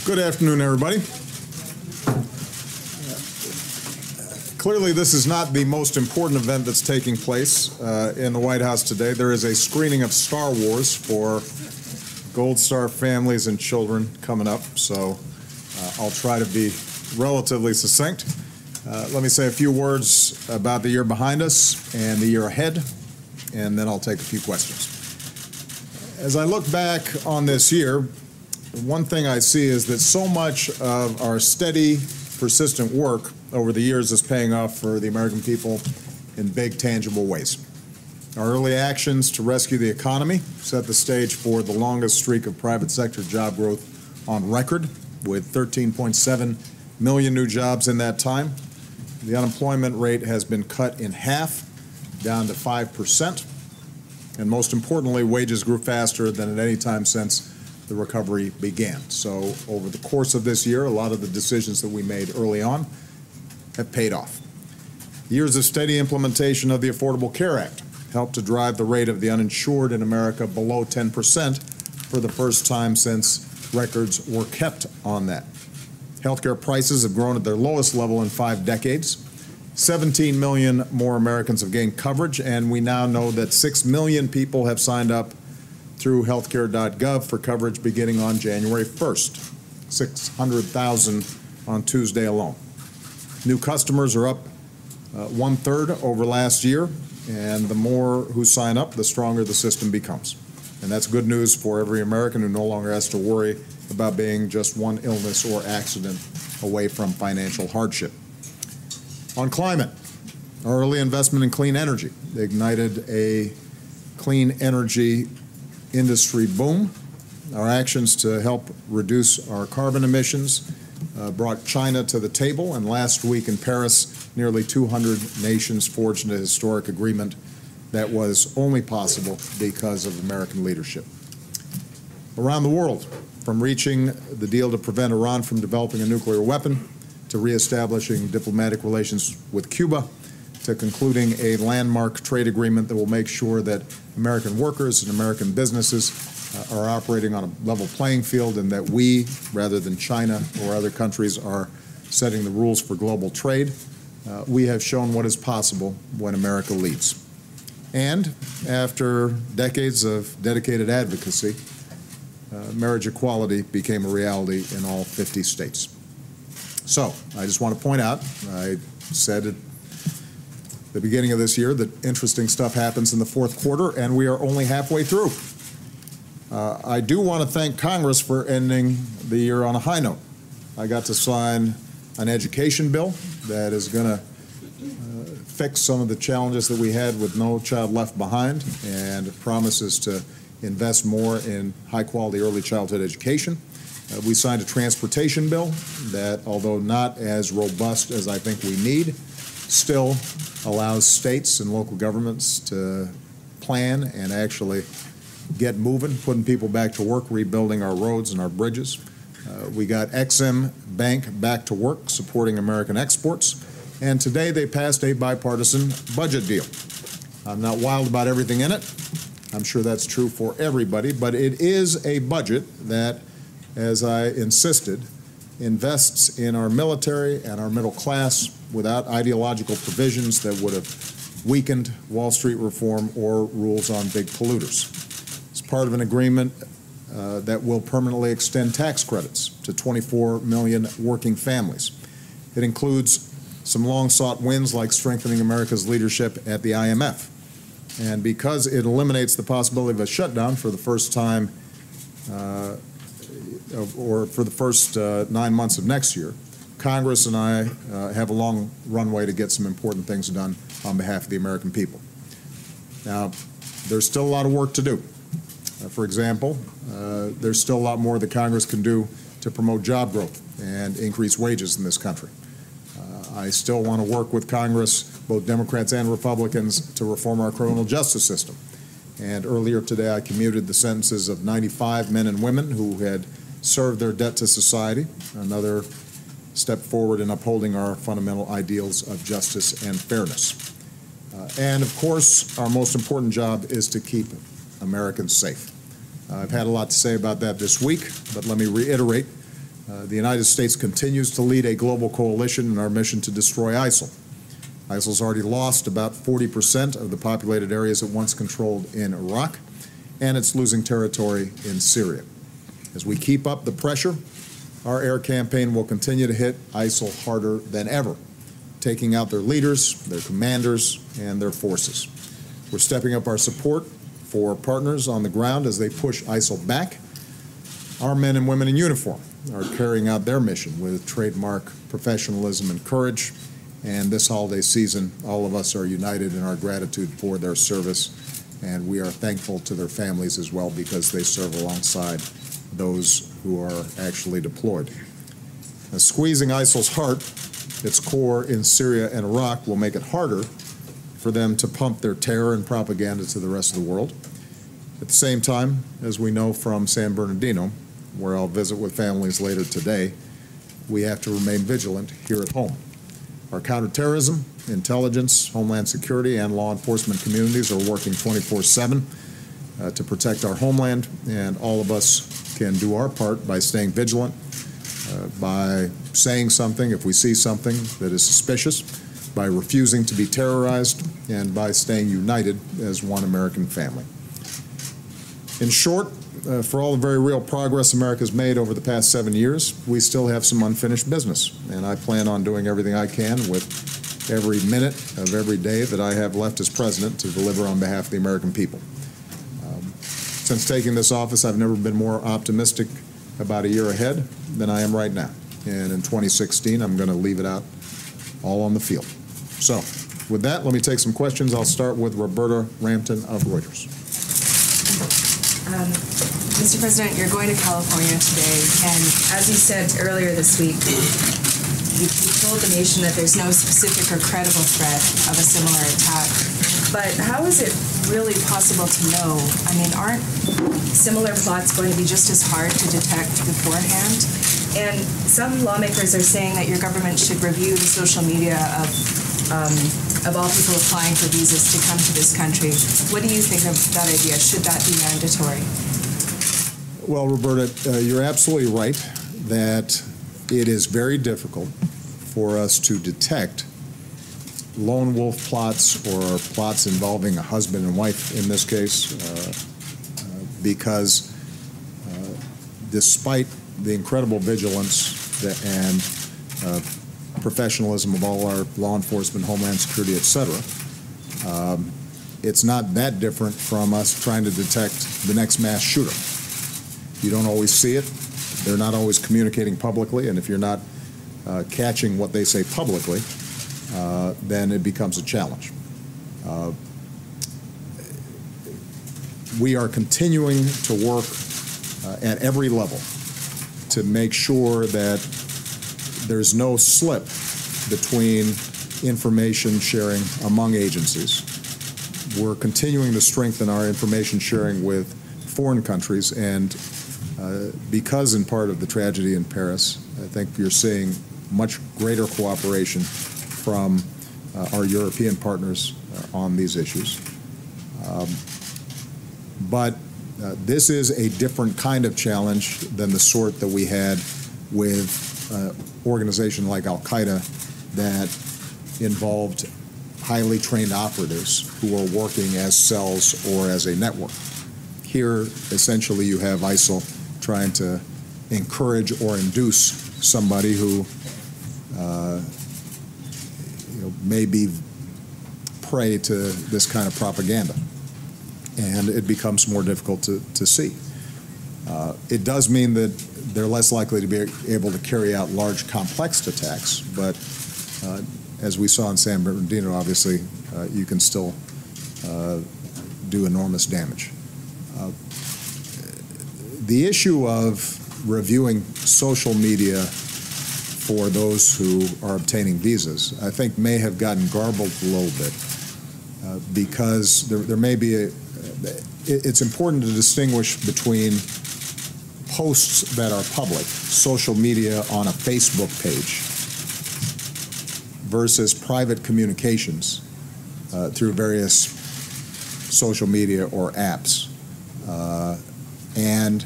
Good afternoon, everybody. Clearly, this is not the most important event that's taking place in the White House today. There is a screening of Star Wars for Gold Star families and children coming up, so I'll try to be relatively succinct. Let me say a few words about the year behind us and the year ahead, and then I'll take a few questions. As I look back on this year, one thing I see is that so much of our steady, persistent work over the years is paying off for the American people in big, tangible ways. Our early actions to rescue the economy set the stage for the longest streak of private sector job growth on record, with 13.7 million new jobs in that time. The unemployment rate has been cut in half, down to 5%. And most importantly, wages grew faster than at any time since the recovery began. So over the course of this year, a lot of the decisions that we made early on have paid off. Years of steady implementation of the Affordable Care Act helped to drive the rate of the uninsured in America below 10% for the first time since records were kept on that. Healthcare prices have grown at their lowest level in 5 decades. 17 million more Americans have gained coverage, and we now know that 6 million people have signed up through healthcare.gov for coverage beginning on January 1st, 600,000 on Tuesday alone. New customers are up 1/3 over last year, and the more who sign up, the stronger the system becomes. And that's good news for every American who no longer has to worry about being just one illness or accident away from financial hardship. On climate, our early investment in clean energy ignited a clean energy industry boom. Our actions to help reduce our carbon emissions brought China to the table, and last week in Paris, nearly 200 nations forged a historic agreement that was only possible because of American leadership. Around the world, from reaching the deal to prevent Iran from developing a nuclear weapon, to reestablishing diplomatic relations with Cuba, to concluding a landmark trade agreement that will make sure that American workers and American businesses are operating on a level playing field, and that we, rather than China or other countries, are setting the rules for global trade. We have shown what is possible when America leads. And after decades of dedicated advocacy, marriage equality became a reality in all 50 states. So I just want to point out, I said at the beginning of this year that interesting stuff happens in the fourth quarter, and we are only halfway through. I do want to thank Congress for ending the year on a high note. I got to sign an education bill that is going to fix some of the challenges that we had with No Child Left Behind, and promises to invest more in high-quality early childhood education. We signed a transportation bill that, although not as robust as I think we need, still allows states and local governments to plan and actually get moving, putting people back to work, rebuilding our roads and our bridges. We got Ex-Im Bank back to work, supporting American exports. And today they passed a bipartisan budget deal. I'm not wild about everything in it. I'm sure that's true for everybody, but it is a budget that, as I insisted, invests in our military and our middle class without ideological provisions that would have weakened Wall Street reform or rules on big polluters. It's part of an agreement that will permanently extend tax credits to 24 million working families. It includes some long-sought wins like strengthening America's leadership at the IMF. And because it eliminates the possibility of a shutdown for the first time or for the first 9 months of next year, Congress and I have a long runway to get some important things done on behalf of the American people. Now, there's still a lot of work to do. For example, there's still a lot more that Congress can do to promote job growth and increase wages in this country. I still want to work with Congress, both Democrats and Republicans, to reform our criminal justice system. And earlier today, I commuted the sentences of 95 men and women who had served their debt to society, another step forward in upholding our fundamental ideals of justice and fairness. And of course, our most important job is to keep Americans safe. I've had a lot to say about that this week, but let me reiterate The United States continues to lead a global coalition in our mission to destroy ISIL. ISIL's already lost about 40% of the populated areas it once controlled in Iraq, and it's losing territory in Syria. As we keep up the pressure, our air campaign will continue to hit ISIL harder than ever, taking out their leaders, their commanders, and their forces. We're stepping up our support for partners on the ground as they push ISIL back. Our men and women in uniform are carrying out their mission with trademark professionalism and courage. And this holiday season, all of us are united in our gratitude for their service, and we are thankful to their families as well because they serve alongside those who are actually deployed. Now, squeezing ISIL's heart, its core in Syria and Iraq, will make it harder for them to pump their terror and propaganda to the rest of the world. At the same time, as we know from San Bernardino, where I'll visit with families later today, we have to remain vigilant here at home. Our counterterrorism, intelligence, homeland security, and law enforcement communities are working 24/7 to protect our homeland, and all of us can do our part by staying vigilant, by saying something if we see something that is suspicious, by refusing to be terrorized, and by staying united as one American family. In short, for all the very real progress America's made over the past 7 years, we still have some unfinished business, and I plan on doing everything I can with every minute of every day that I have left as president to deliver on behalf of the American people. Since taking this office, I've never been more optimistic about a year ahead than I am right now, and in 2016, I'm going to leave it out all on the field. So, with that, let me take some questions. I'll start with Roberta Rampton of Reuters. Mr. President, you're going to California today, and as you said earlier this week, you told the nation that there's no specific or credible threat of a similar attack. But how is it really possible to know? I mean, aren't similar plots going to be just as hard to detect beforehand? And some lawmakers are saying that your government should review the social media of all people applying for visas to come to this country. What do you think of that idea? Should that be mandatory? Well, Roberta, you're absolutely right that it is very difficult for us to detect lone wolf plots or plots involving a husband and wife in this case, because despite the incredible vigilance and professionalism of all our law enforcement, homeland security, etc., it's not that different from us trying to detect the next mass shooter. You don't always see it. They're not always communicating publicly, and if you're not catching what they say publicly, then it becomes a challenge. We are continuing to work at every level to make sure that there's no slip between information sharing among agencies. We're continuing to strengthen our information sharing with foreign countries, and because in part of the tragedy in Paris, I think you're seeing much greater cooperation from our European partners on these issues. But this is a different kind of challenge than the sort that we had with an organization like Al-Qaeda that involved highly trained operatives who are working as cells or as a network. Here, essentially, you have ISIL trying to encourage or induce somebody who may be prey to this kind of propaganda, and it becomes more difficult to see. It does mean that they're less likely to be able to carry out large, complex attacks, but as we saw in San Bernardino, obviously, you can still do enormous damage. The issue of reviewing social media for those who are obtaining visas, I think, may have gotten garbled a little bit because there may be it's important to distinguish between posts that are public, social media on a Facebook page, versus private communications through various social media or apps. And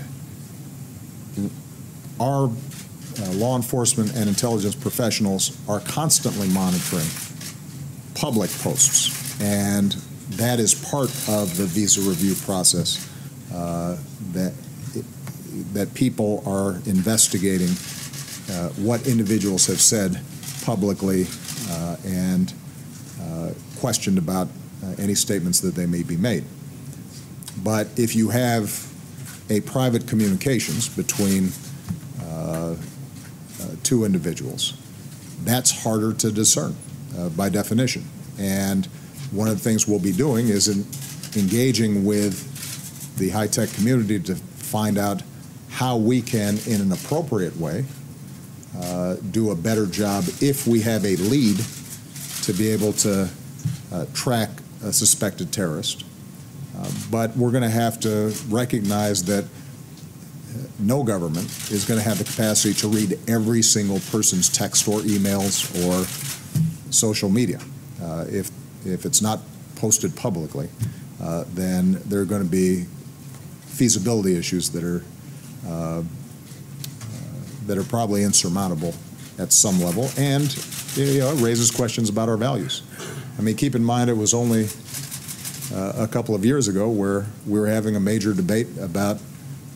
our law enforcement and intelligence professionals are constantly monitoring public posts, and that is part of the visa review process, that people are investigating what individuals have said publicly and questioned about any statements that they may be made. But if you have a private communications between two individuals, that's harder to discern by definition. And one of the things we'll be doing is engaging with the high-tech community to find out how we can, in an appropriate way, do a better job if we have a lead to be able to track a suspected terrorist. But we're going to have to recognize that no government is going to have the capacity to read every single person's text or emails or social media. If it's not posted publicly, then there are going to be feasibility issues that are probably insurmountable at some level, and it raises questions about our values. I mean, keep in mind it was only a couple of years ago where we were having a major debate about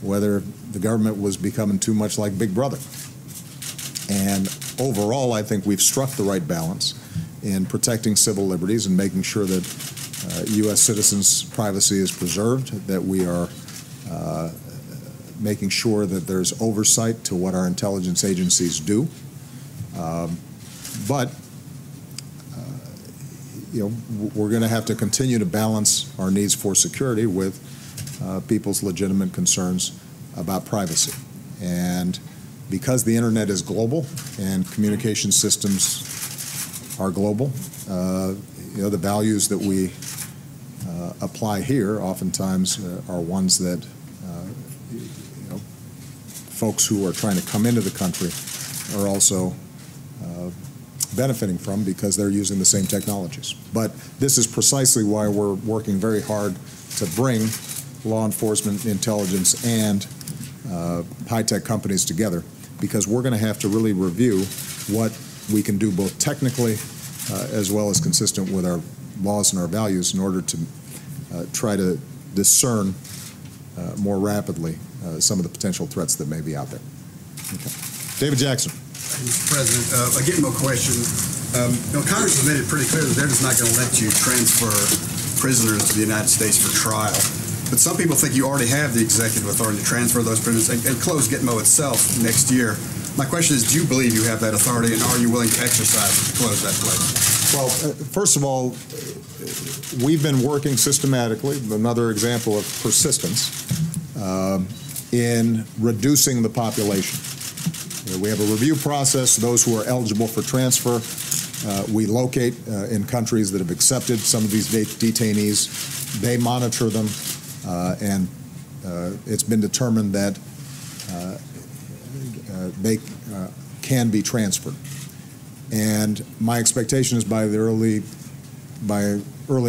whether the government was becoming too much like Big Brother. And overall, I think we've struck the right balance in protecting civil liberties and making sure that U.S. citizens' privacy is preserved, that we are making sure that there's oversight to what our intelligence agencies do. But we're going to have to continue to balance our needs for security with people's legitimate concerns about privacy. And because the internet is global and communication systems are global, the values that we apply here oftentimes are ones that folks who are trying to come into the country are also benefiting from, because they're using the same technologies. But this is precisely why we're working very hard to bring law enforcement, intelligence, and high-tech companies together, because we're going to have to really review what we can do both technically as well as consistent with our laws and our values in order to try to discern more rapidly some of the potential threats that may be out there. Okay. David Jackson. Mr. President, a Gitmo question. Congress has made it pretty clear that they're just not going to let you transfer prisoners to the United States for trial. But some people think you already have the executive authority to transfer those prisoners and close Gitmo itself next year. My question is, do you believe you have that authority, and are you willing to exercise it to close that place? Well, first of all, we've been working systematically, another example of persistence, in reducing the population. We have a review process. Those who are eligible for transfer, we locate in countries that have accepted some of these detainees. They monitor them, and it's been determined that they can be transferred. And my expectation is by early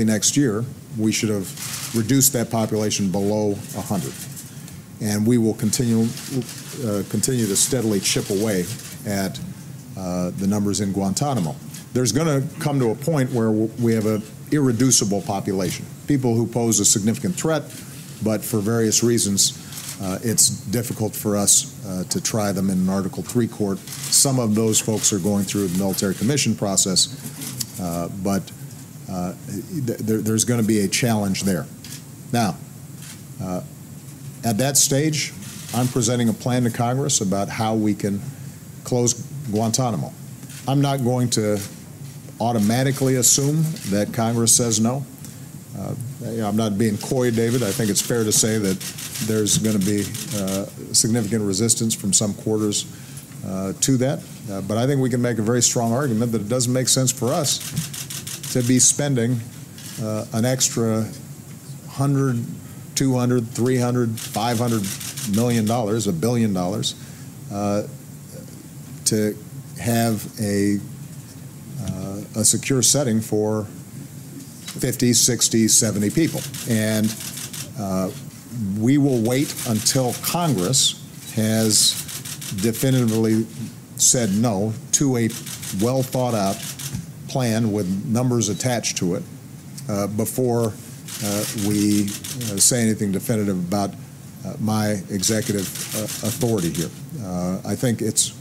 next year, we should have reduced that population below 100. And we will continue to steadily chip away at the numbers in Guantanamo. There's going to come to a point where we have an irreducible population, people who pose a significant threat, but for various reasons, it's difficult for us to try them in an Article III court. Some of those folks are going through the military commission process, but there's going to be a challenge there. Now, at that stage, I'm presenting a plan to Congress about how we can close Guantanamo. I'm not going to automatically assume that Congress says no. I'm not being coy, David. I think it's fair to say that there's going to be significant resistance from some quarters to that. But I think we can make a very strong argument that it doesn't make sense for us to be spending an extra $100, $200, $300, $500 million, $1 billion, to have a secure setting for 50, 60, 70 people. And we will wait until Congress has definitively said no to a well-thought-out plan with numbers attached to it before we say anything definitive about my executive authority here. I think it's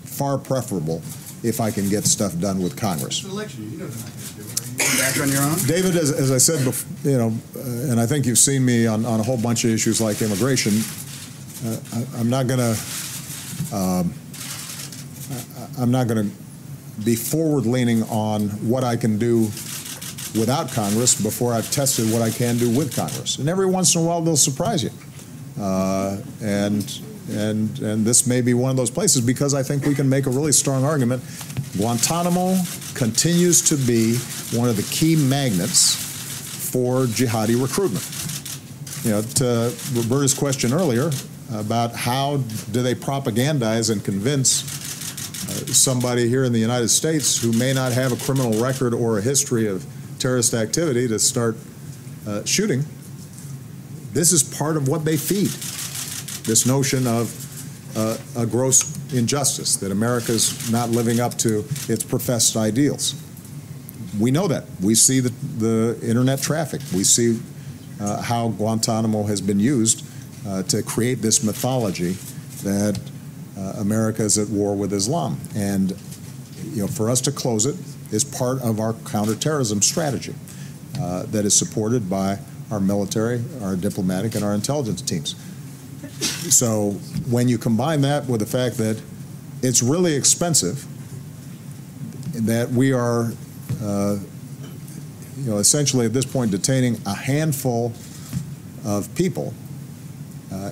far preferable if I can get stuff done with Congress. It's an election. You know they're not going to do it. Are you going back on your own? David, as I said before, and I think you've seen me on a whole bunch of issues like immigration. I'm not going to be forward-leaning on what I can do without Congress before I've tested what I can do with Congress. And every once in a while, they'll surprise you. And this may be one of those places because I think we can make a really strong argument. Guantanamo continues to be one of the key magnets for jihadi recruitment. To Roberta's question earlier about how do they propagandize and convince somebody here in the United States who may not have a criminal record or a history of terrorist activity to start shooting. This is part of what they feed, this notion of a gross injustice, that America's not living up to its professed ideals. We know that. We see the internet traffic. We see how Guantanamo has been used to create this mythology that America is at war with Islam. And for us to close it is part of our counterterrorism strategy that is supported by our military, our diplomatic, and our intelligence teams. So when you combine that with the fact that it's really expensive, that we are essentially at this point detaining a handful of people,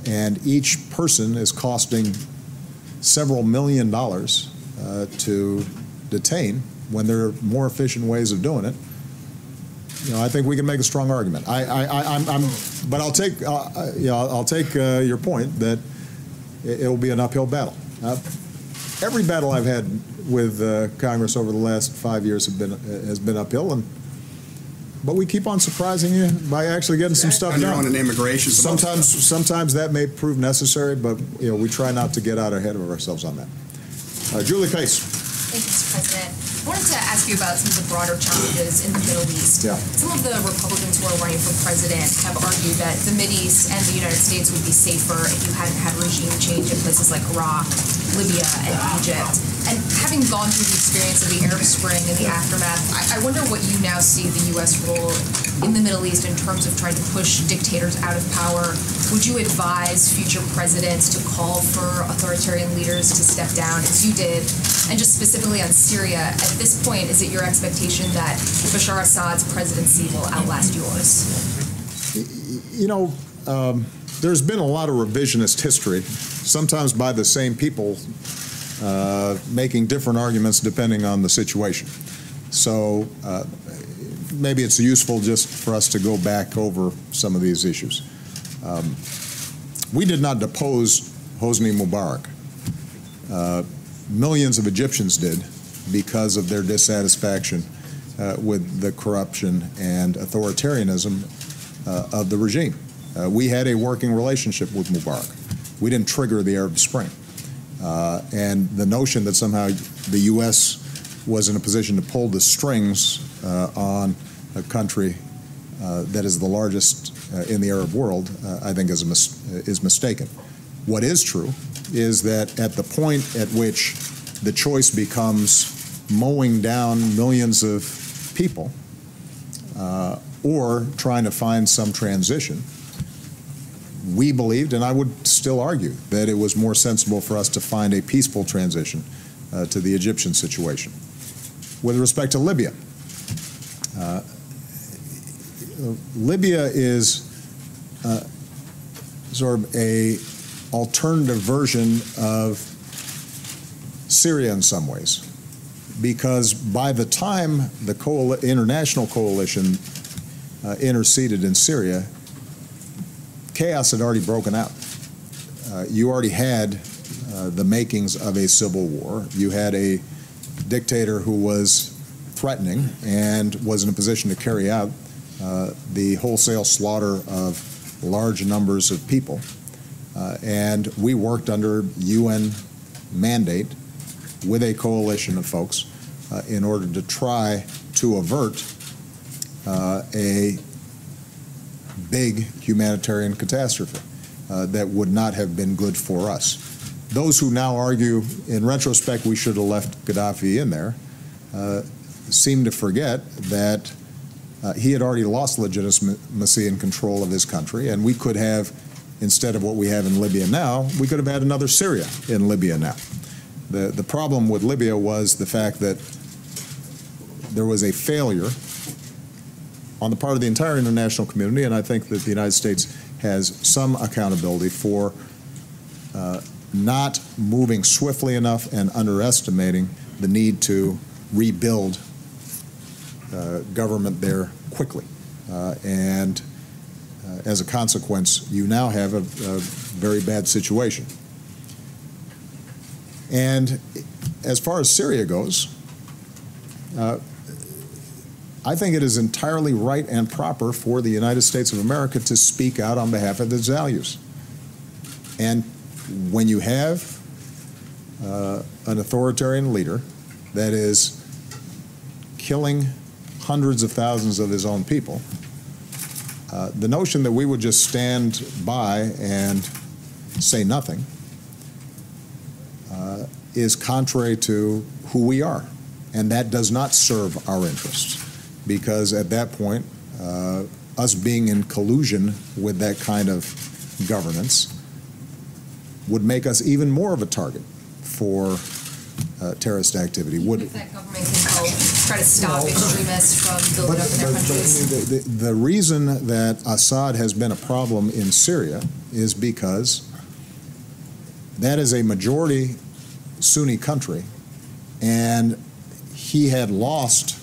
and each person is costing several $1 million to detain when there are more efficient ways of doing it. I think we can make a strong argument. But I'll take your point that it will be an uphill battle. Every battle I've had with Congress over the last 5 years has been uphill, but we keep on surprising you by actually getting some stuff done. On an immigration. Sometimes that may prove necessary, but we try not to get out ahead of ourselves on that. Julie Pace. Thank you, Mr. President. I wanted to ask you about some of the broader challenges in the Middle East. Yeah. Some of the Republicans who are running for president have argued that the Mideast and the United States would be safer if you hadn't had regime change in places like Iraq, Libya, and Egypt. And having gone through the experience of the Arab Spring and the aftermath, I wonder what you now see the U.S. role in the Middle East in terms of trying to push dictators out of power. Would you advise future presidents to call for authoritarian leaders to step down, as you did? And just specifically on Syria, at this point, is it your expectation that Bashar Assad's presidency will outlast yours? There's been a lot of revisionist history, sometimes by the same people, making different arguments depending on the situation. So maybe it's useful just for us to go back over some of these issues. We did not depose Hosni Mubarak. Millions of Egyptians did because of their dissatisfaction with the corruption and authoritarianism of the regime. We had a working relationship with Mubarak. We didn't trigger the Arab Spring. And the notion that somehow the U.S. was in a position to pull the strings on a country that is the largest in the Arab world, I think is mistaken. What is true is that at the point at which the choice becomes mowing down millions of people or trying to find some transition, we believed, and I would still argue, that it was more sensible for us to find a peaceful transition to the Egyptian situation. With respect to Libya, Libya is sort of a alternative version of Syria in some ways, because by the time the international coalition interceded in Syria, chaos had already broken out. You already had the makings of a civil war. You had a dictator who was threatening and was in a position to carry out the wholesale slaughter of large numbers of people. And we worked under UN mandate with a coalition of folks in order to try to avert a big humanitarian catastrophe that would not have been good for us. Those who now argue, in retrospect, we should have left Gaddafi in there, seem to forget that he had already lost legitimacy and control of his country, and we could have, instead of what we have in Libya now, we could have had another Syria in Libya now. The problem with Libya was the fact that there was a failure on the part of the entire international community, and I think that the United States has some accountability for not moving swiftly enough and underestimating the need to rebuild government there quickly. And as a consequence, you now have a very bad situation. And as far as Syria goes, I think it is entirely right and proper for the United States of America to speak out on behalf of its values. And when you have an authoritarian leader that is killing hundreds of thousands of his own people, the notion that we would just stand by and say nothing is contrary to who we are. And that does not serve our interests, because at that point, us being in collusion with that kind of governance would make us even more of a target for terrorist activity. If that government can help try to stop extremists from building up in their countries. The reason that Assad has been a problem in Syria is because that is a majority Sunni country, and he had lost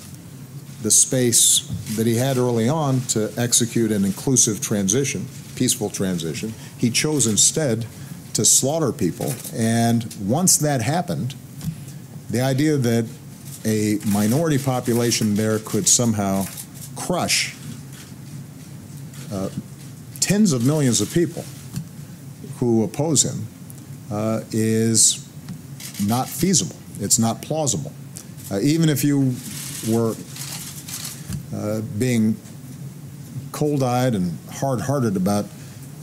the space that he had early on to execute an inclusive transition, peaceful transition. He chose instead to slaughter people, and once that happened, the idea that a minority population there could somehow crush tens of millions of people who oppose him is not feasible. It's not plausible. Even if you were being cold-eyed and hard-hearted about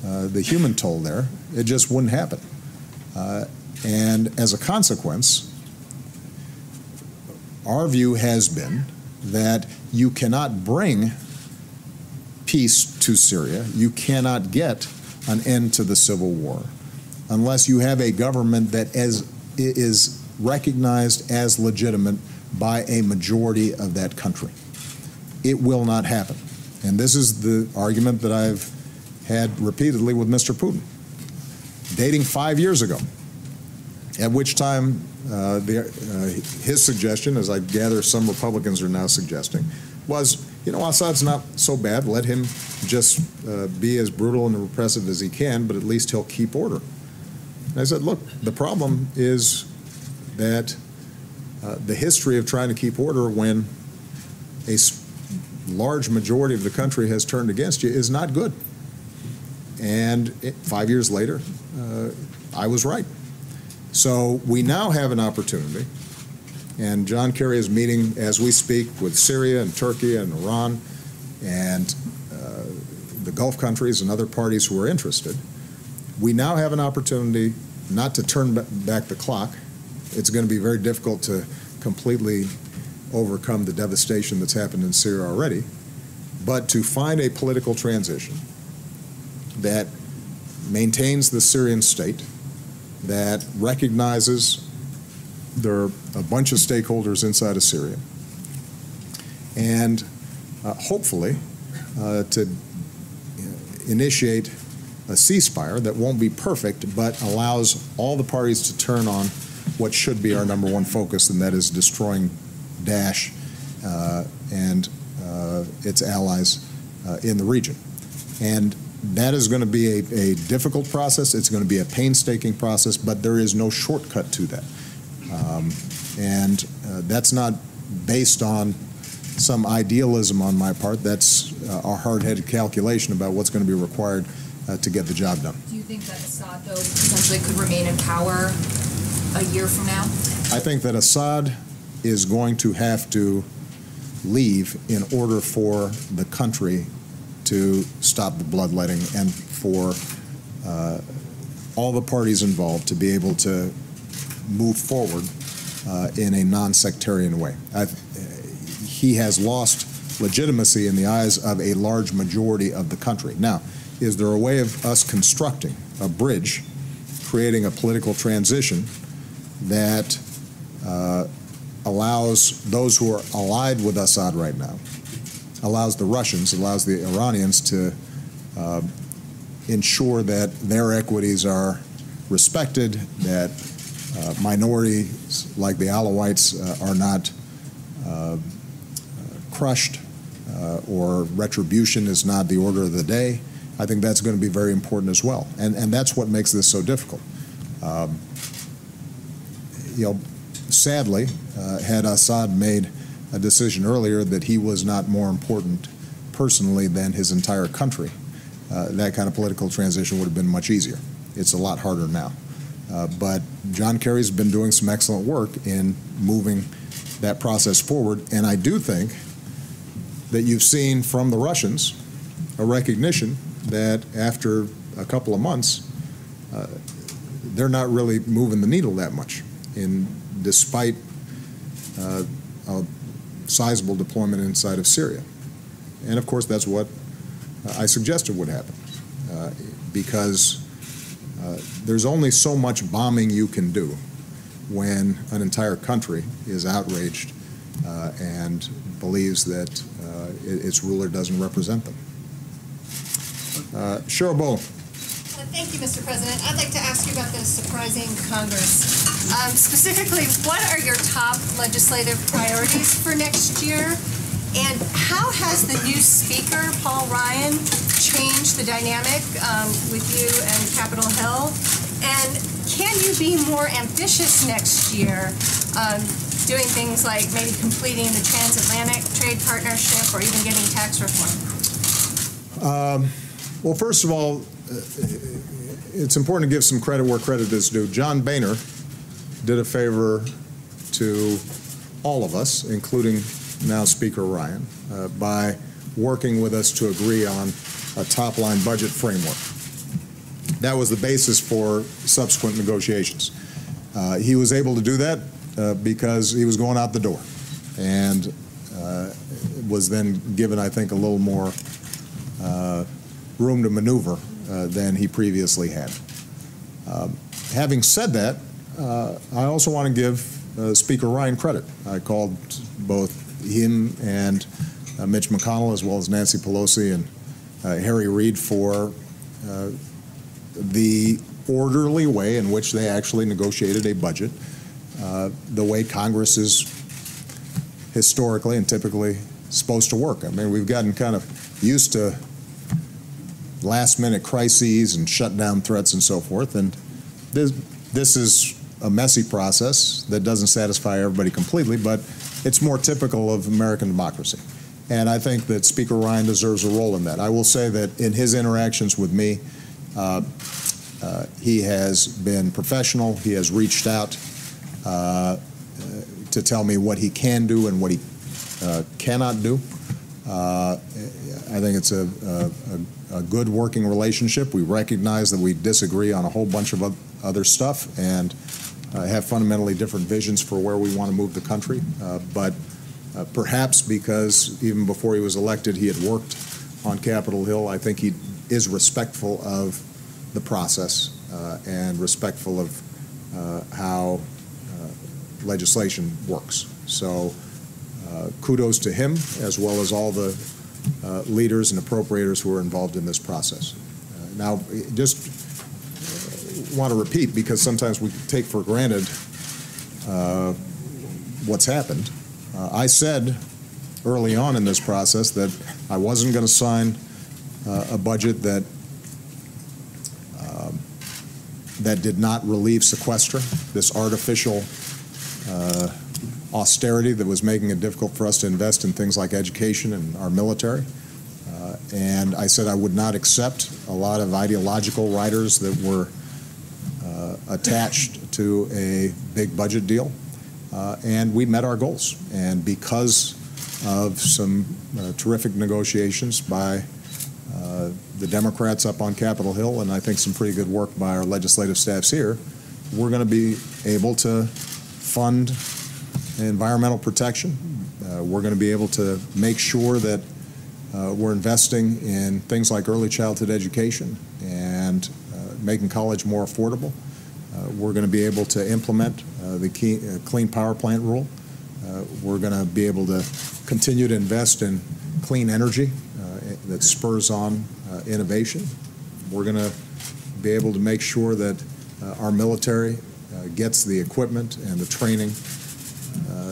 the human toll there, it just wouldn't happen. And as a consequence, our view has been that you cannot bring peace to Syria, you cannot get an end to the civil war unless you have a government that is recognized as legitimate by a majority of that country. It will not happen. And this is the argument that I've had repeatedly with Mr. Putin, dating 5 years ago, at which time his suggestion, as I gather some Republicans are now suggesting, was, you know, Assad's not so bad, let him just be as brutal and repressive as he can, but at least he'll keep order. And I said, look, the problem is that the history of trying to keep order when a large majority of the country has turned against you is not good. And 5 years later, I was right. So we now have an opportunity, and John Kerry is meeting as we speak with Syria and Turkey and Iran and the Gulf countries and other parties who are interested. We now have an opportunity not to turn back the clock. It's going to be very difficult to completely overcome the devastation that's happened in Syria already, but to find a political transition that maintains the Syrian state, that recognizes there are a bunch of stakeholders inside of Syria, and hopefully to initiate a ceasefire that won't be perfect, but allows all the parties to turn on what should be our number one focus, and that is destroying Daesh and its allies in the region. And that is going to be a difficult process. It's going to be a painstaking process, but there is no shortcut to that. And that's not based on some idealism on my part. That's a hard-headed calculation about what's going to be required to get the job done. Do you think that Assad, though, potentially could remain in power a year from now? I think that Assad is going to have to leave in order for the country to stop the bloodletting and for all the parties involved to be able to move forward in a non-sectarian way. He has lost legitimacy in the eyes of a large majority of the country. Now, is there a way of us constructing a bridge, creating a political transition that allows those who are allied with Assad right now, allows the Russians, allows the Iranians to ensure that their equities are respected, that minorities like the Alawites are not crushed or retribution is not the order of the day. I think that's going to be very important as well. And that's what makes this so difficult. Sadly, had Assad made a decision earlier that he was not more important personally than his entire country, that kind of political transition would have been much easier. It's a lot harder now. But John Kerry's been doing some excellent work in moving that process forward, and I do think that you've seen from the Russians a recognition that after a couple of months, they're not really moving the needle that much, despite a sizable deployment inside of Syria. And of course, that's what I suggested would happen, because there's only so much bombing you can do when an entire country is outraged and believes that its ruler doesn't represent them. Cheryl Bowen. Thank you, Mr. President. I'd like to ask you about the surprising Congress. Specifically, what are your top legislative priorities for next year? And how has the new Speaker, Paul Ryan, changed the dynamic with you and Capitol Hill? And can you be more ambitious next year, doing things like maybe completing the transatlantic trade partnership or even getting tax reform? Well, first of all, it's important to give some credit where credit is due. John Boehner did a favor to all of us, including now Speaker Ryan, by working with us to agree on a top-line budget framework. That was the basis for subsequent negotiations. He was able to do that because he was going out the door, and was then given, I think, a little more room to maneuver than he previously had. Having said that, I also want to give Speaker Ryan credit. I called both him and Mitch McConnell, as well as Nancy Pelosi and Harry Reid, for the orderly way in which they actually negotiated a budget, the way Congress is historically and typically supposed to work. I mean, we've gotten kind of used to last-minute crises and shutdown threats and so forth, and this is a messy process that doesn't satisfy everybody completely, but it's more typical of American democracy. And I think that Speaker Ryan deserves a role in that. I will say that in his interactions with me, he has been professional. He has reached out to tell me what he can do and what he cannot do. I think it's a good working relationship. We recognize that we disagree on a whole bunch of other stuff and have fundamentally different visions for where we want to move the country. But perhaps because even before he was elected, he had worked on Capitol Hill, I think he is respectful of the process and respectful of how legislation works. So kudos to him, as well as all the leaders and appropriators who are involved in this process. Now, just want to repeat, because sometimes we take for granted what's happened. I said early on in this process that I wasn't going to sign a budget that that did not relieve sequester, this artificial austerity that was making it difficult for us to invest in things like education and our military. And I said I would not accept a lot of ideological riders that were attached to a big budget deal. And we met our goals. And because of some terrific negotiations by the Democrats up on Capitol Hill, and I think some pretty good work by our legislative staffs here, we're going to be able to fund environmental protection. We're going to be able to make sure that we're investing in things like early childhood education and making college more affordable. We're going to be able to implement the Clean Power Plant rule. We're going to be able to continue to invest in clean energy that spurs on innovation. We're going to be able to make sure that our military gets the equipment and the training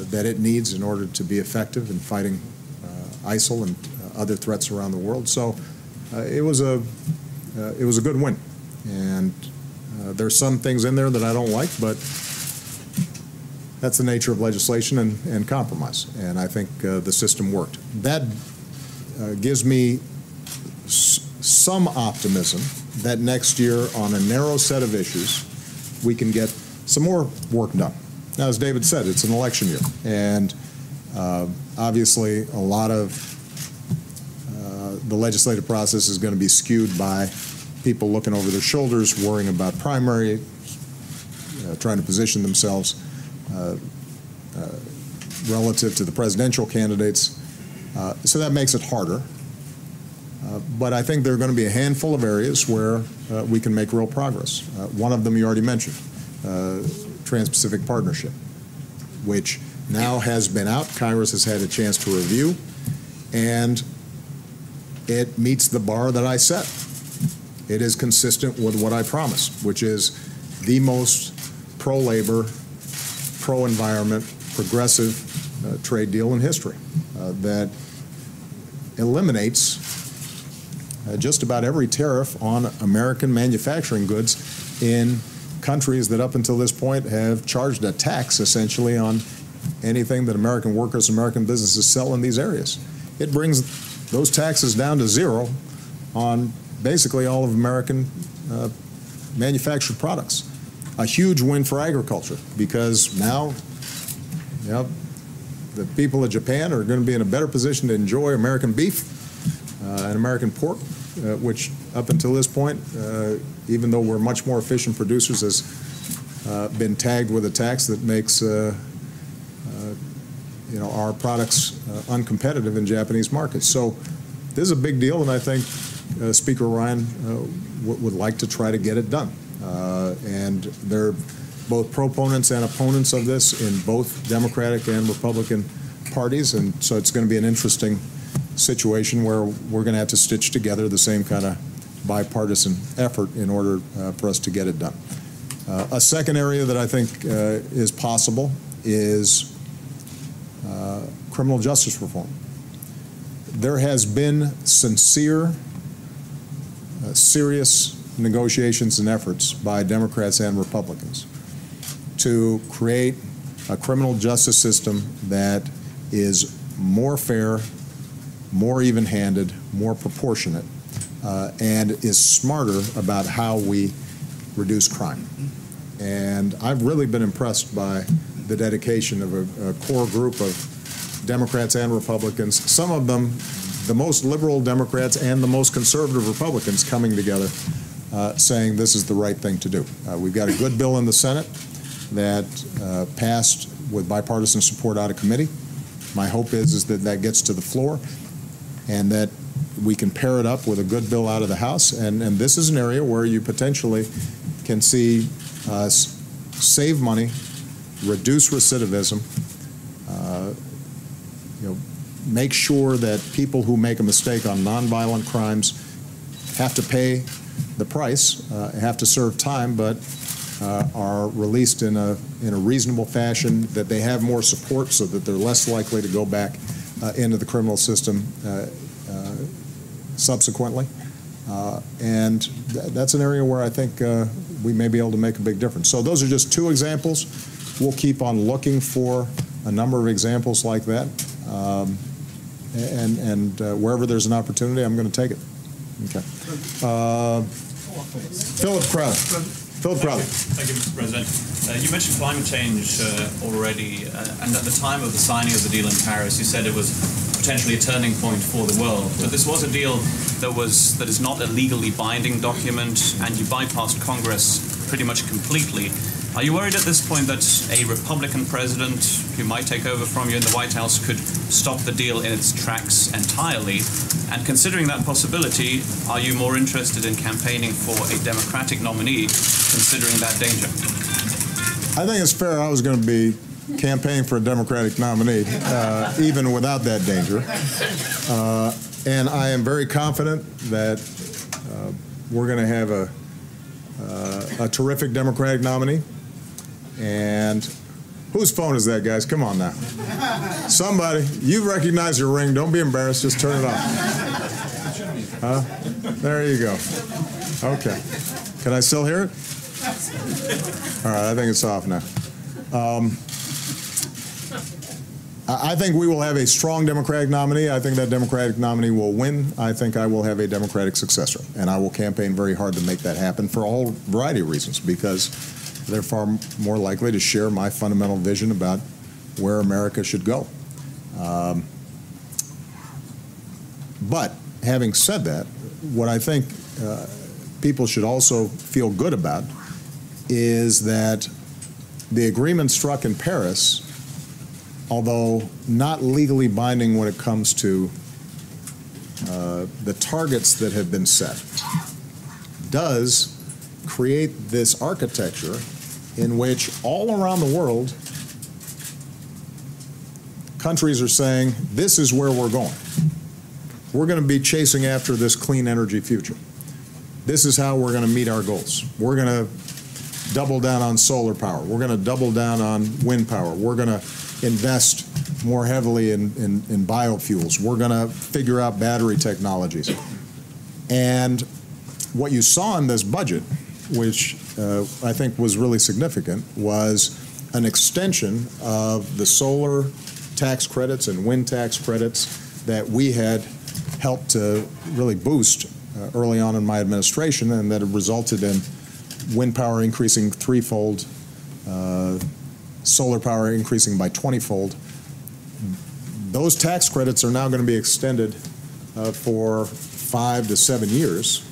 that it needs in order to be effective in fighting ISIL and other threats around the world. So it was a good win. And there's some things in there that I don't like, but that's the nature of legislation and compromise. And I think the system worked. That gives me some optimism that next year, on a narrow set of issues, we can get some more work done. Now, as David said, it's an election year, and obviously a lot of the legislative process is going to be skewed by people looking over their shoulders, worrying about primary, trying to position themselves relative to the presidential candidates. So that makes it harder. But I think there are going to be a handful of areas where we can make real progress. One of them you already mentioned, Trans-Pacific Partnership, which now has been out. Congress has had a chance to review, and it meets the bar that I set. It is consistent with what I promised, which is the most pro-labor, pro-environment, progressive trade deal in history that eliminates just about every tariff on American manufacturing goods in countries that up until this point have charged a tax essentially on anything that American workers, American businesses sell in these areas. It brings those taxes down to zero on basically all of American manufactured products. A huge win for agriculture, because now the people of Japan are going to be in a better position to enjoy American beef and American pork, which up until this point, even though we're much more efficient producers, has been tagged with a tax that makes our products uncompetitive in Japanese markets. So this is a big deal, and I think Speaker Ryan would like to try to get it done. And there are both proponents and opponents of this in both Democratic and Republican parties, and so it's going to be an interesting situation where we're going to have to stitch together the same kind of bipartisan effort in order for us to get it done. A second area that I think is possible is criminal justice reform. There has been sincere, serious negotiations and efforts by Democrats and Republicans to create a criminal justice system that is more fair, more even-handed, more proportionate, and is smarter about how we reduce crime. And I've really been impressed by the dedication of a core group of Democrats and Republicans, some of them the most liberal Democrats and the most conservative Republicans coming together saying this is the right thing to do. We've got a good bill in the Senate that passed with bipartisan support out of committee. My hope is that that gets to the floor and that we can pair it up with a good bill out of the House. And this is an area where you potentially can see us save money, reduce recidivism, make sure that people who make a mistake on nonviolent crimes have to pay the price, have to serve time, but are released in a reasonable fashion, that they have more support so that they're less likely to go back into the criminal system subsequently. And that's an area where I think we may be able to make a big difference. So those are just two examples. We'll keep on looking for a number of examples like that. and wherever there's an opportunity, I'm going to take it. Okay. Philip Crowley. Philip Crowley. Thank you, Mr. President. You mentioned climate change already, and at the time of the signing of the deal in Paris, you said it was potentially a turning point for the world. But this was a deal that is not a legally binding document, and you bypassed Congress pretty much completely. Are you worried at this point that a Republican president who might take over from you in the White House could stop the deal in its tracks entirely? And considering that possibility, are you more interested in campaigning for a Democratic nominee, considering that danger? I think it's fair. I was going to be campaigning for a Democratic nominee, even without that danger. And I am very confident that we're going to have a terrific Democratic nominee. And whose phone is that, guys? Come on now. Somebody, you recognize your ring. Don't be embarrassed. Just turn it off. Huh? There you go. Okay. Can I still hear it? All right, I think it's off now. I think we will have a strong Democratic nominee. I think that Democratic nominee will win. I think I will have a Democratic successor. And I will campaign very hard to make that happen for a whole variety of reasons, because they're far more likely to share my fundamental vision about where America should go. But having said that, what I think people should also feel good about is that the agreement struck in Paris, although not legally binding when it comes to the targets that have been set, does create this architecture in which all around the world countries are saying, this is where we're going. We're going to be chasing after this clean energy future. This is how we're going to meet our goals. We're going to double down on solar power. We're going to double down on wind power. We're going to invest more heavily in biofuels. We're going to figure out battery technologies. And what you saw in this budget, which I think was really significant, was an extension of the solar tax credits and wind tax credits that we had helped to really boost early on in my administration, and that have resulted in wind power increasing threefold, solar power increasing by 20-fold. Those tax credits are now going to be extended for 5 to 7 years.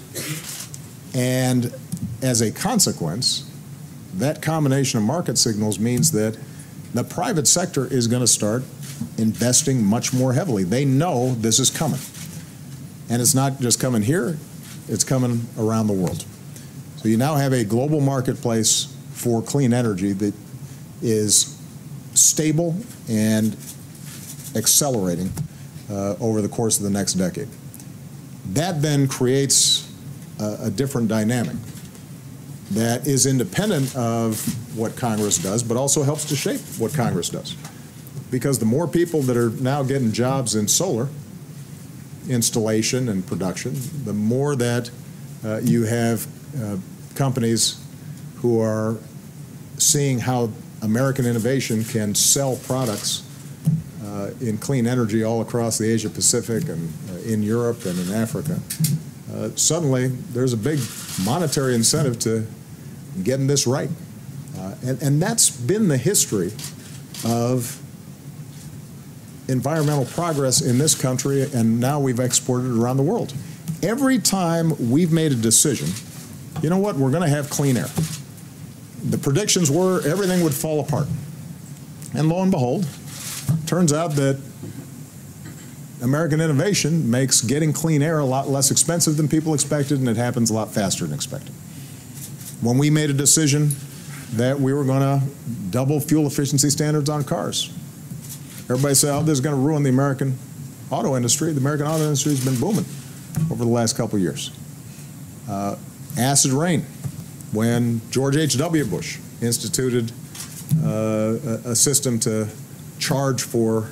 And as a consequence, that combination of market signals means that the private sector is going to start investing much more heavily. They know this is coming. And it's not just coming here, it's coming around the world. So you now have a global marketplace for clean energy that is stable and accelerating over the course of the next decade. That then creates a different dynamic that is independent of what Congress does, but also helps to shape what Congress does. Because the more people that are now getting jobs in solar installation and production, the more that you have companies who are seeing how American innovation can sell products in clean energy all across the Asia Pacific and in Europe and in Africa. Suddenly, there's a big monetary incentive to getting this right. And that's been the history of environmental progress in this country, and now we've exported it around the world. Every time we've made a decision, you know what, we're going to have clean air. The predictions were everything would fall apart. And lo and behold, turns out that American innovation makes getting clean air a lot less expensive than people expected, and it happens a lot faster than expected. When we made a decision that we were going to double fuel efficiency standards on cars, everybody said, oh, this is going to ruin the American auto industry. The American auto industry has been booming over the last couple of years. Acid rain, when George H.W. Bush instituted a system to charge for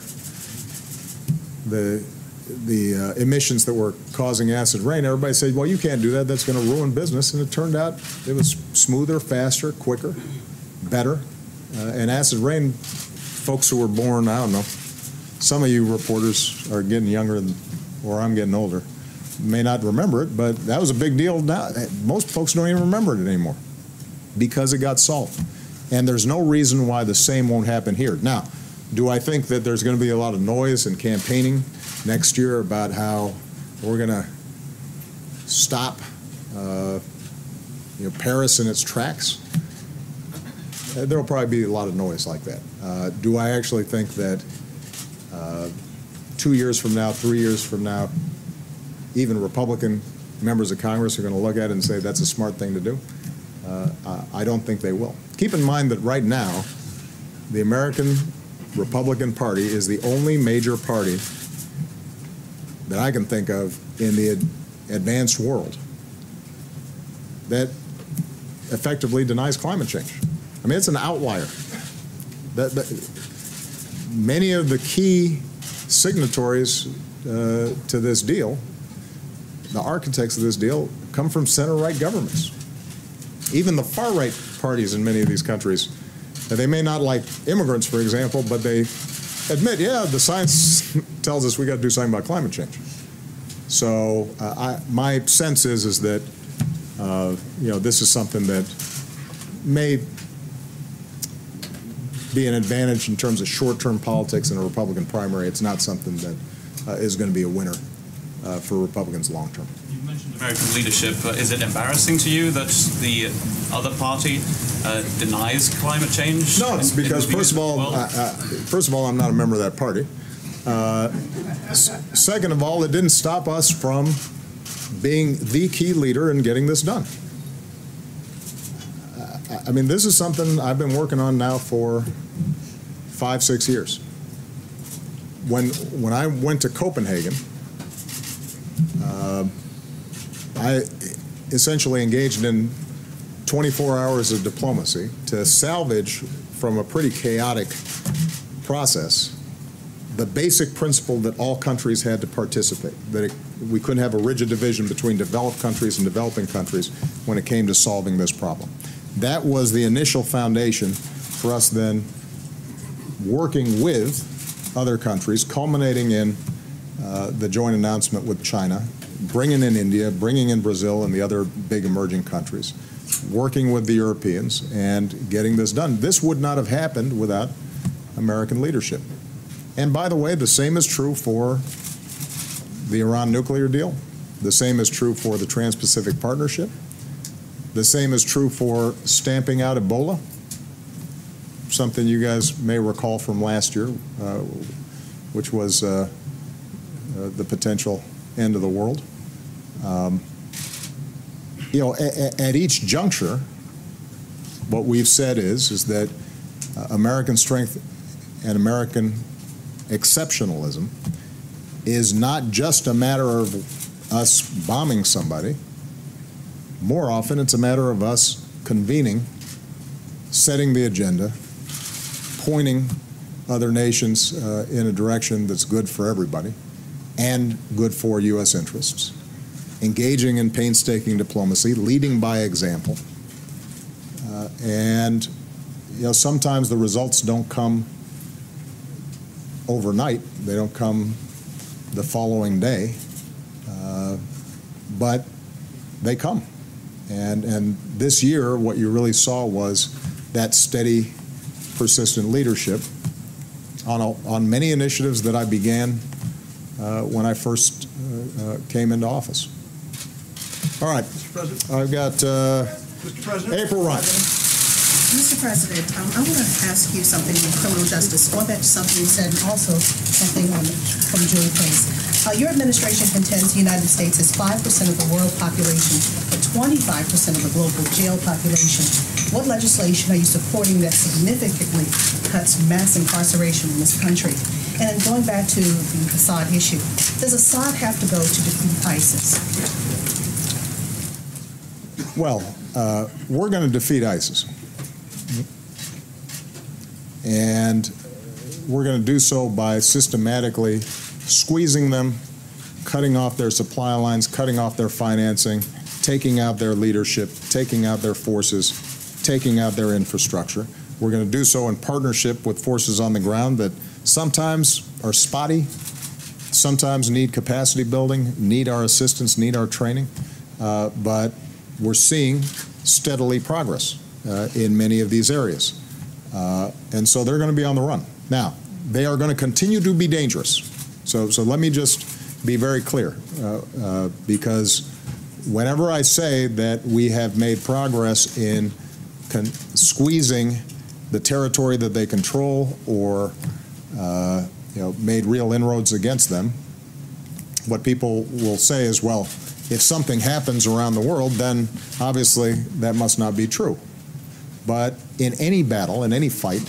the emissions that were causing acid rain, everybody said, well, you can't do that. That's going to ruin business. And it turned out it was smoother, faster, quicker, better. And acid rain, folks who were born, I don't know, some of you reporters are getting younger than, or I'm getting older, may not remember it, but that was a big deal. Now, most folks don't even remember it anymore because it got solved. And there's no reason why the same won't happen here. Now, do I think that there's going to be a lot of noise and campaigning next year about how we're going to stop Paris in its tracks? There'll probably be a lot of noise like that. Do I actually think that 2 years from now, 3 years from now, even Republican members of Congress are going to look at it and say that's a smart thing to do? I don't think they will. Keep in mind that right now, the American Republican Party is the only major party that I can think of in the advanced world that effectively denies climate change. I mean, it's an outlier. Many of the key signatories to this deal, the architects of this deal, come from center-right governments. Even the far-right parties in many of these countries, they may not like immigrants, for example, but they admit, yeah, the science tells us we got to do something about climate change. So my sense is that this is something that may be an advantage in terms of short-term politics in a Republican primary. It's not something that is going to be a winner for Republicans long-term. You mentioned American leadership. Is it embarrassing to you that the other party denies climate change? No, it's because first of all, I'm not a member of that party. Second of all, it didn't stop us from being the key leader in getting this done. I mean, this is something I've been working on now for 5-6 years. When I went to Copenhagen, I essentially engaged in 24 hours of diplomacy to salvage from a pretty chaotic process the basic principle that all countries had to participate, that we couldn't have a rigid division between developed countries and developing countries when it came to solving this problem. That was the initial foundation for us then working with other countries, culminating in the joint announcement with China, bringing in India, bringing in Brazil and the other big emerging countries, working with the Europeans and getting this done. This would not have happened without American leadership. And by the way, the same is true for the Iran nuclear deal. The same is true for the Trans-Pacific Partnership. The same is true for stamping out Ebola, something you guys may recall from last year, which was the potential end of the world. At each juncture, what we've said is that American strength and American exceptionalism is not just a matter of us bombing somebody. More often, it's a matter of us convening, setting the agenda, pointing other nations in a direction that's good for everybody and good for U.S. interests, engaging in painstaking diplomacy, leading by example. And sometimes the results don't come overnight. They don't come the following day, but they come. And this year, what you really saw was that steady, persistent leadership on many initiatives that I began when I first came into office. All right, Mr. President. I've got Mr. President. April Ryan. Mr. President, I want to ask you something on criminal justice. Going back to something you said, and also something from Julie Pace. Your administration contends the United States has 5% of the world population, but 25% of the global jail population. What legislation are you supporting that significantly cuts mass incarceration in this country? And going back to the Assad issue, does Assad have to go to defeat ISIS? Well, we're going to defeat ISIS. And we're going to do so by systematically squeezing them, cutting off their supply lines, cutting off their financing, taking out their leadership, taking out their forces, taking out their infrastructure. We're going to do so in partnership with forces on the ground that sometimes are spotty, sometimes need capacity building, need our assistance, need our training, but we're seeing steadily progress in many of these areas. And so they're going to be on the run. Now, they are going to continue to be dangerous. So let me just be very clear, because whenever I say that we have made progress in squeezing the territory that they control or made real inroads against them, what people will say is, well, if something happens around the world, then obviously that must not be true. But in any battle, in any fight,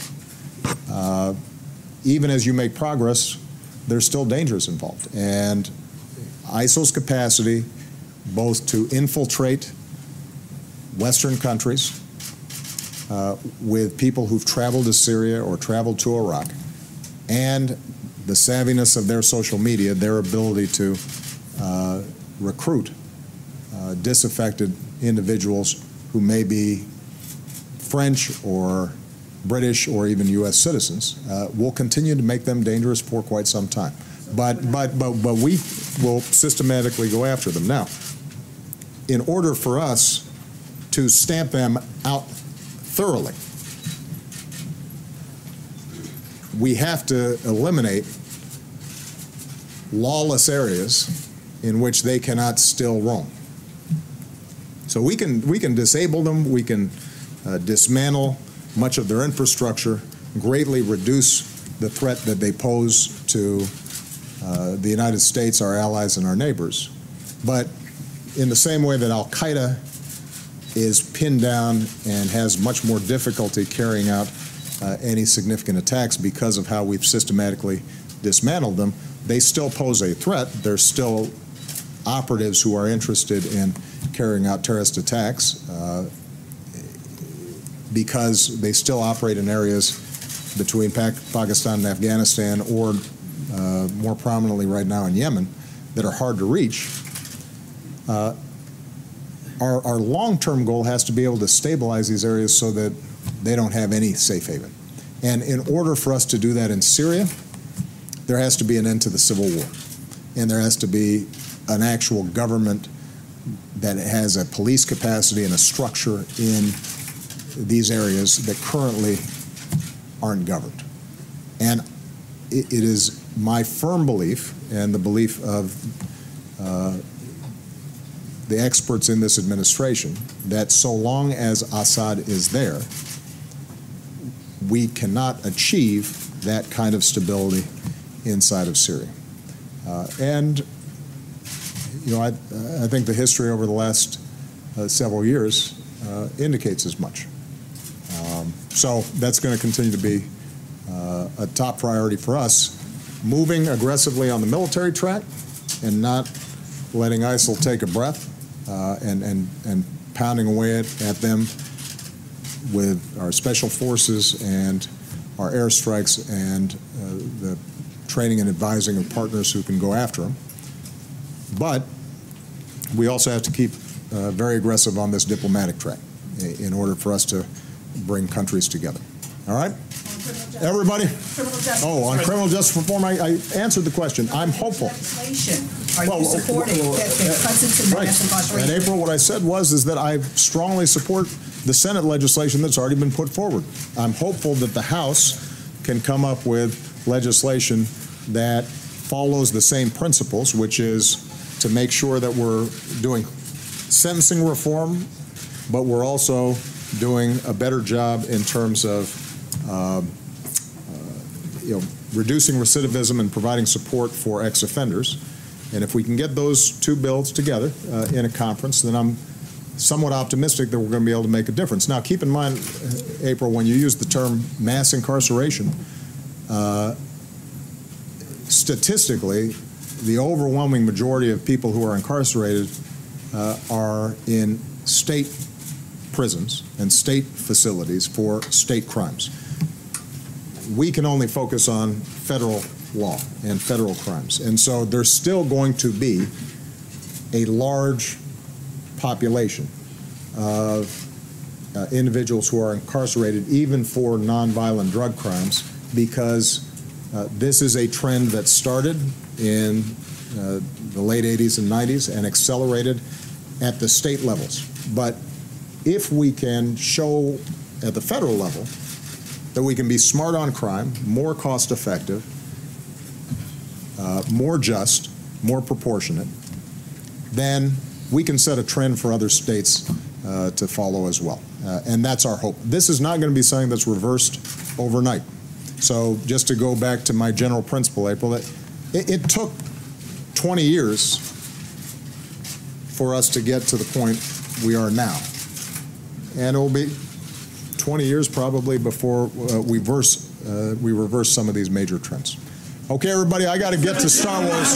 even as you make progress, there's still dangers involved. And ISIL's capacity both to infiltrate Western countries with people who've traveled to Syria or traveled to Iraq, and the savviness of their social media, their ability to recruit disaffected individuals who may be French or British or even U.S. citizens, will continue to make them dangerous for quite some time. But we will systematically go after them. Now, in order for us to stamp them out thoroughly, we have to eliminate lawless areas in which they cannot still roam. So we can disable them, we can dismantle much of their infrastructure, greatly reduce the threat that they pose to the United States, our allies, and our neighbors. But in the same way that Al-Qaeda is pinned down and has much more difficulty carrying out any significant attacks because of how we've systematically dismantled them, they still pose a threat. There's still operatives who are interested in carrying out terrorist attacks because they still operate in areas between Pakistan and Afghanistan, or more prominently right now in Yemen, that are hard to reach. Our long-term goal has to be able to stabilize these areas so that they don't have any safe haven. And in order for us to do that in Syria, there has to be an end to the civil war. And there has to be an actual government that has a police capacity and a structure in these areas that currently aren't governed. And it is my firm belief, and the belief of the experts in this administration, that so long as Assad is there, we cannot achieve that kind of stability inside of Syria. And I think the history over the last several years indicates as much. So that's going to continue to be a top priority for us, moving aggressively on the military track and not letting ISIL take a breath and pounding away at them with our special forces and our airstrikes and the training and advising of partners who can go after them. But we also have to keep very aggressive on this diplomatic track in order for us to bring countries together. All right? Everybody? Oh, on criminal justice reform, I answered the question. I'm hopeful. Are you supporting that cuts into mass incarceration? And April, what I said is that I strongly support the Senate legislation that's already been put forward. I'm hopeful that the House can come up with legislation that follows the same principles, which is to make sure that we're doing sentencing reform, but we're also doing a better job in terms of reducing recidivism and providing support for ex-offenders. And if we can get those two bills together in a conference, then I'm somewhat optimistic that we're going to be able to make a difference. Now, keep in mind, April, when you use the term mass incarceration, statistically, the overwhelming majority of people who are incarcerated are in state prisons and state facilities for state crimes. We can only focus on federal law and federal crimes. And so there's still going to be a large population of individuals who are incarcerated even for nonviolent drug crimes because This is a trend that started in the late 80s and 90s and accelerated at the state levels. But if we can show at the federal level that we can be smart on crime, more cost effective, more just, more proportionate, then we can set a trend for other states to follow as well. And that's our hope. This is not going to be something that's reversed overnight. So just to go back to my general principle, April, it took 20 years for us to get to the point we are now. And it will be 20 years probably before we reverse some of these major trends. Okay, everybody, I got to get to Star Wars.